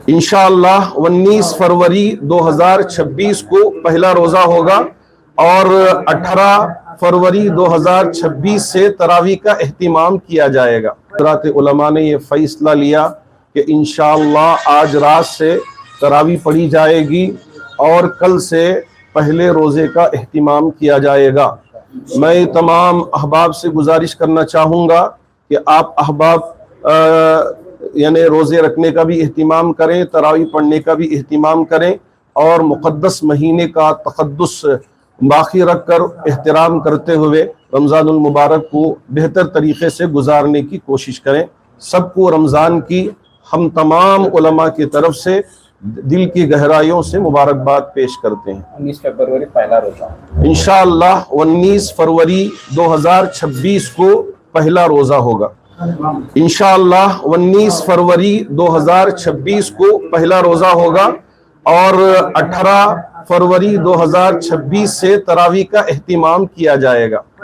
इंशाअल्लाह 19 फरवरी 2026 को पहला रोज़ा होगा और 18 फरवरी 2026 से तरावी का एहतिमाम किया जाएगा। हज़रात उलमा ने ये फैसला लिया कि इंशाअल्लाह आज रात से तरावी पढ़ी जाएगी और कल से पहले रोज़े का एहतिमाम किया जाएगा। मैं तमाम अहबाब से गुजारिश करना चाहूँगा कि आप अहबाब यानी रोज़े रखने का भी एहतिमाम करें, तरावी पढ़ने का भी एहतिमाम करें और मुक़द्दस महीने का तक़द्दुस बाकी रख कर एहतराम करते हुए रमज़ानुल मुबारक को बेहतर तरीक़े से गुजारने की कोशिश करें। सबको रमज़ान की हम तमाम उलमा की तरफ से दिल की गहराइयों से मुबारकबाद पेश करते हैं। 19 फरवरी पहला रोज़ा इंशाअल्लाह 19 फरवरी 2026 को पहला रोज़ा होगा। इंशाअल्लाह 19 फरवरी 2026 को पहला रोज़ा होगा और 18 फरवरी 2026 से तरावी का एहतिमाम किया जाएगा।